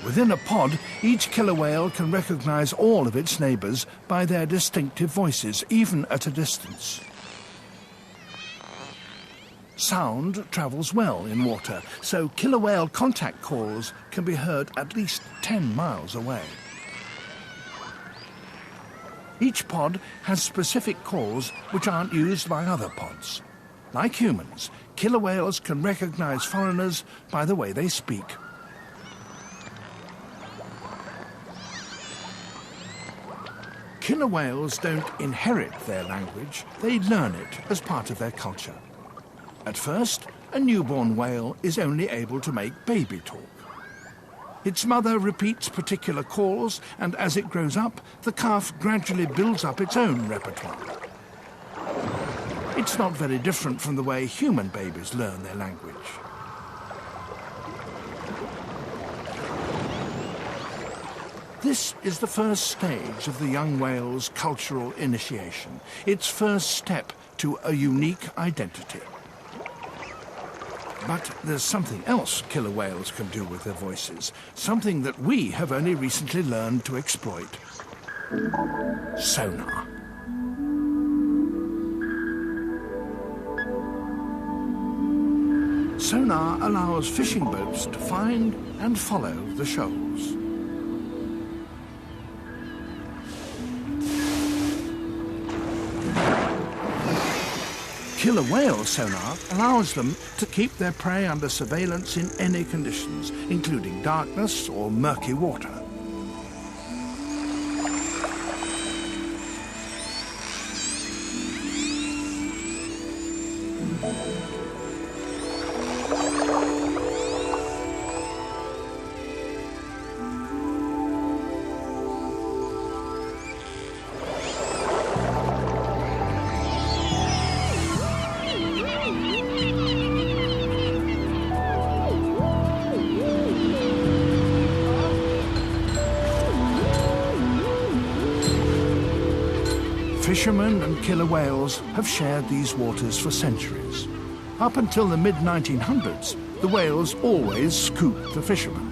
Within a pod, each killer whale can recognize all of its neighbors by their distinctive voices, even at a distance. Sound travels well in water, so killer whale contact calls can be heard at least 10 miles away. Each pod has specific calls which aren't used by other pods. Like humans, killer whales can recognize foreigners by the way they speak. Killer whales don't inherit their language, they learn it as part of their culture. At first, a newborn whale is only able to make baby talk. Its mother repeats particular calls, and as it grows up, the calf gradually builds up its own repertoire. It's not very different from the way human babies learn their language. This is the first stage of the young whale's cultural initiation, its first step to a unique identity. But there's something else killer whales can do with their voices, something that we have only recently learned to exploit. Sonar. Sonar allows fishing boats to find and follow the shoals. Killer whale sonar allows them to keep their prey under surveillance in any conditions, including darkness or murky water. Fishermen and killer whales have shared these waters for centuries. Up until the mid-1900s, the whales always scooped the fishermen.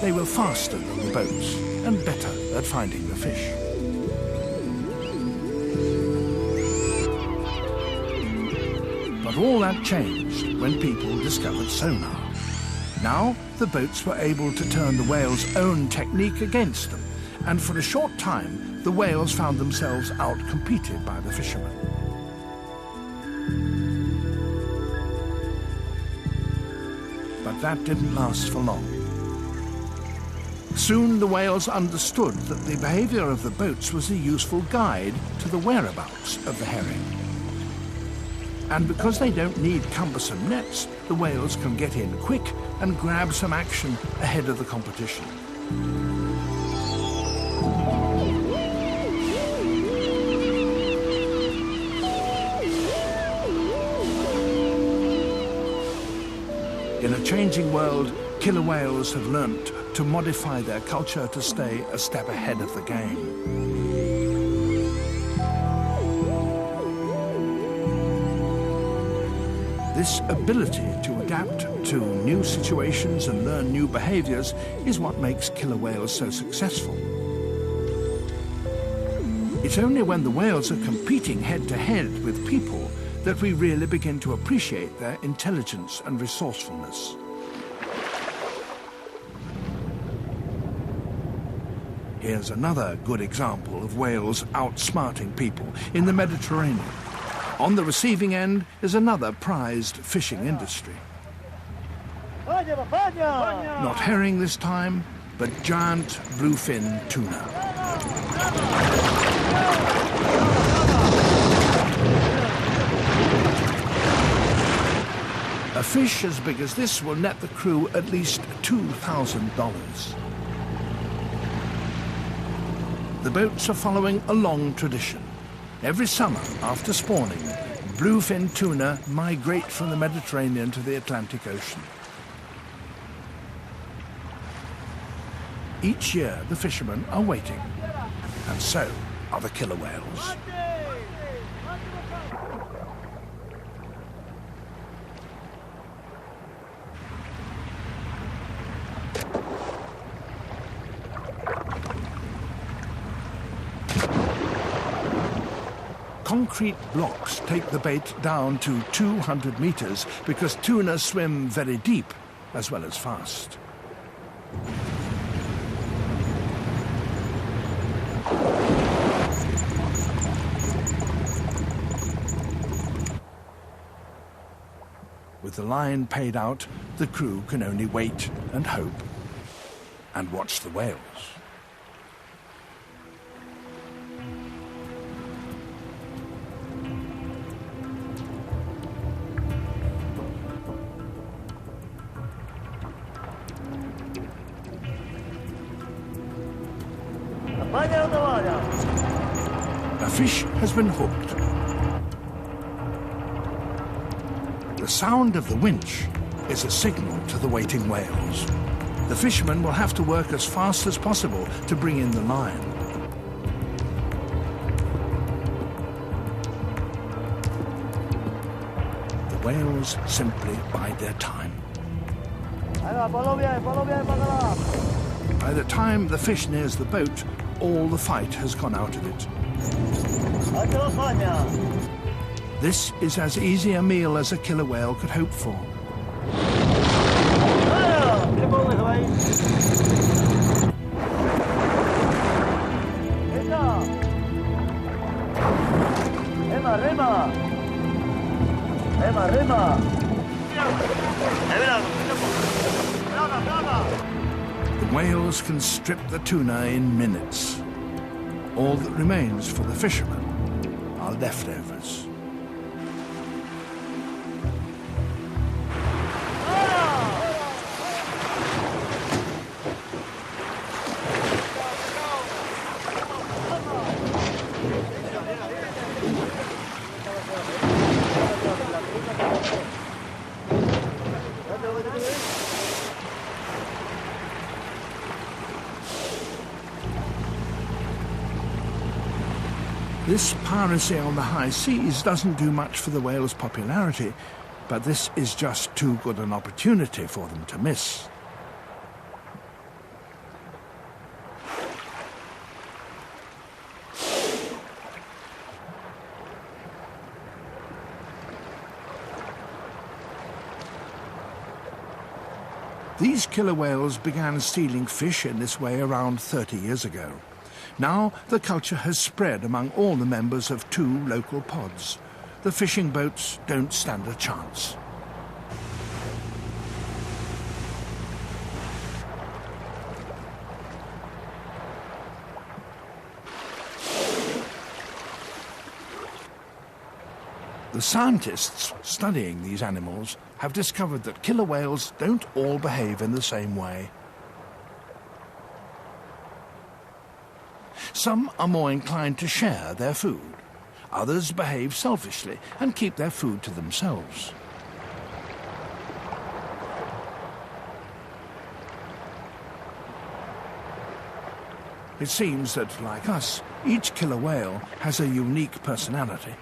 They were faster than the boats and better at finding the fish. But all that changed when people discovered sonar. Now, the boats were able to turn the whale's own technique against them, and for a short time, the whales found themselves outcompeted by the fishermen. But that didn't last for long. Soon the whales understood that the behavior of the boats was a useful guide to the whereabouts of the herring. And because they don't need cumbersome nets, the whales can get in quick and grab some action ahead of the competition. In a changing world, killer whales have learnt to modify their culture to stay a step ahead of the game. This ability to adapt to new situations and learn new behaviors is what makes killer whales so successful. It's only when the whales are competing head-to-head with people that we really begin to appreciate their intelligence and resourcefulness. Here's another good example of whales outsmarting people in the Mediterranean. On the receiving end is another prized fishing industry. Not herring this time, but giant bluefin tuna. A fish as big as this will net the crew at least $2,000. The boats are following a long tradition. Every summer, after spawning, bluefin tuna migrate from the Mediterranean to the Atlantic Ocean. Each year, the fishermen are waiting, and so are the killer whales. concrete blocks take the bait down to 200 meters because tuna swim very deep as well as fast. With the line paid out, the crew can only wait and hope and watch the whales. A fish has been hooked. The sound of the winch is a signal to the waiting whales. The fishermen will have to work as fast as possible to bring in the line. The whales simply bide their time. By the time the fish nears the boat, all the fight has gone out of it. This is as easy a meal as a killer whale could hope for. The whales can strip the tuna in minutes. All that remains for the fishermen are leftovers. This piracy on the high seas doesn't do much for the whale's popularity, but this is just too good an opportunity for them to miss. These killer whales began stealing fish in this way around 30 years ago. Now the culture has spread among all the members of 2 local pods. The fishing boats don't stand a chance. The scientists studying these animals have discovered that killer whales don't all behave in the same way. Some are more inclined to share their food. Others behave selfishly and keep their food to themselves. It seems that, like us, each killer whale has a unique personality.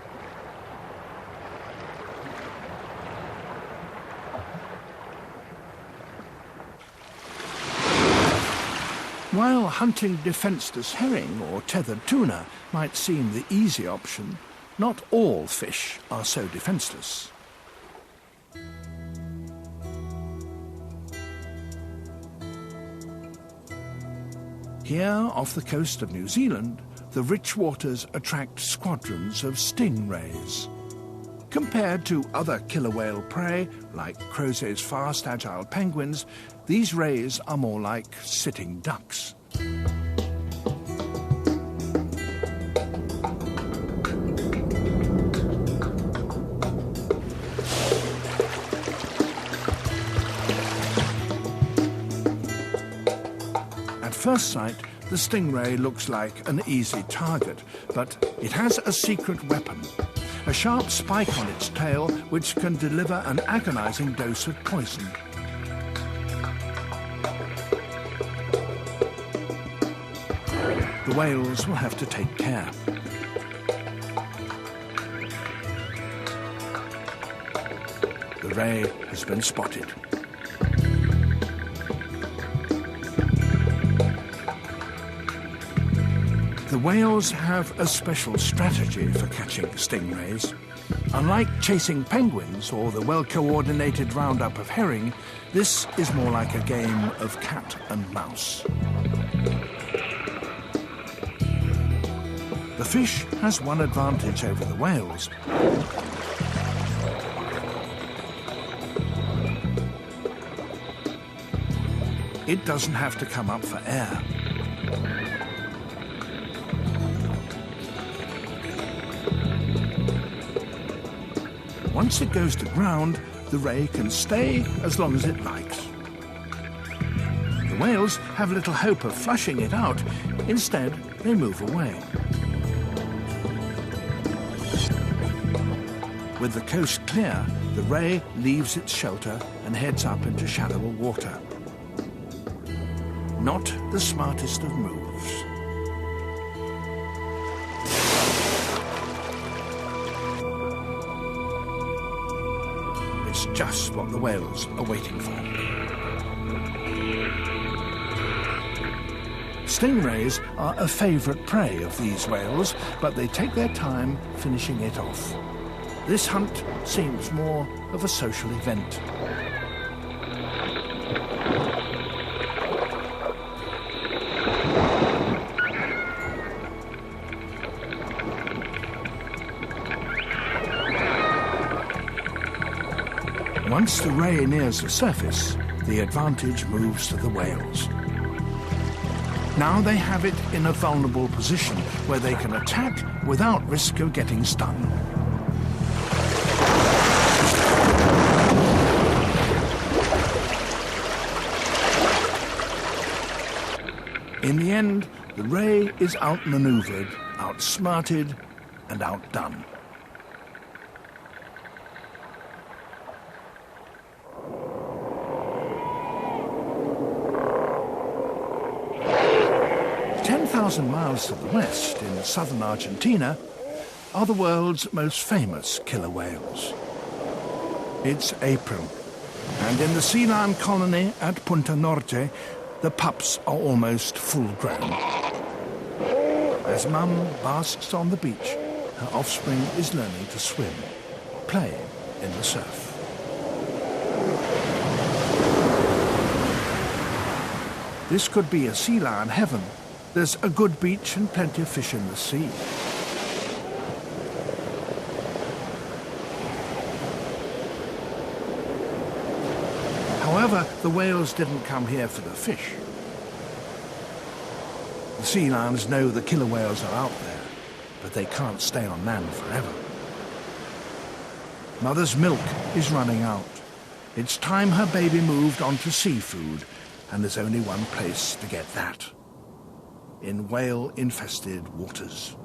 While hunting defenseless herring or tethered tuna might seem the easy option, not all fish are so defenseless. Here, off the coast of New Zealand, the rich waters attract squadrons of stingrays. Compared to other killer whale prey, like Crozet's fast, agile penguins, these rays are more like sitting ducks. At first sight, the stingray looks like an easy target, but it has a secret weapon. A sharp spike on its tail which can deliver an agonizing dose of poison. The whales will have to take care. The ray has been spotted. The whales have a special strategy for catching stingrays. Unlike chasing penguins or the well-coordinated roundup of herring, this is more like a game of cat and mouse. The fish has one advantage over the whales. It doesn't have to come up for air. Once it goes to ground, the ray can stay as long as it likes. The whales have little hope of flushing it out. Instead, they move away. With the coast clear, the ray leaves its shelter and heads up into shallower water. Not the smartest of moves. It's just what the whales are waiting for. Stingrays are a favourite prey of these whales, but they take their time finishing it off. This hunt seems more of a social event. Once the ray nears the surface, the advantage moves to the whales. Now they have it in a vulnerable position where they can attack without risk of getting stung. In the end, the ray is outmaneuvered, outsmarted, and outdone. Miles to the west, in southern Argentina, are the world's most famous killer whales. It's April, and in the sea lion colony at Punta Norte, the pups are almost full-grown. As Mum basks on the beach, her offspring is learning to swim, playing in the surf. This could be a sea lion heaven. There's a good beach and plenty of fish in the sea. However, the whales didn't come here for the fish. The sea lions know the killer whales are out there, but they can't stay on land forever. Mother's milk is running out. It's time her baby moved on to seafood, and there's only one place to get that. In whale-infested waters.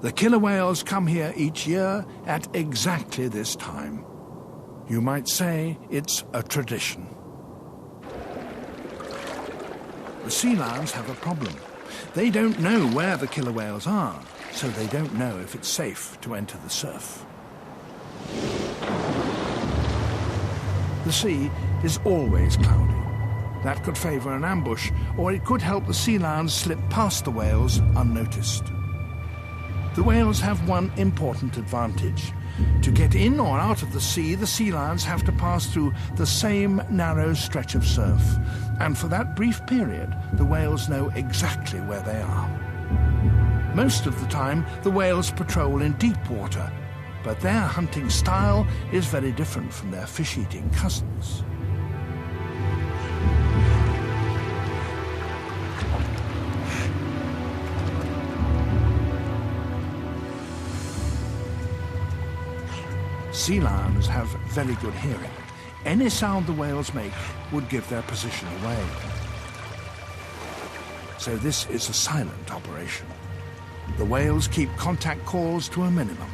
The killer whales come here each year at exactly this time. You might say it's a tradition. The sea lions have a problem. They don't know where the killer whales are, so they don't know if it's safe to enter the surf. The sea is always cloudy. That could favour an ambush, or it could help the sea lions slip past the whales unnoticed. The whales have one important advantage. To get in or out of the sea lions have to pass through the same narrow stretch of surf. And for that brief period, the whales know exactly where they are. Most of the time, the whales patrol in deep water, but their hunting style is very different from their fish-eating cousins. Sea lions have very good hearing. Any sound the whales make would give their position away. So this is a silent operation. The whales keep contact calls to a minimum.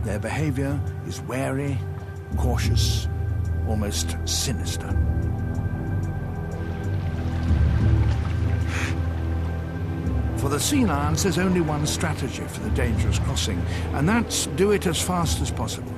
Their behavior is wary, cautious, almost sinister. For the sea lions, there's only one strategy for the dangerous crossing, and that's do it as fast as possible.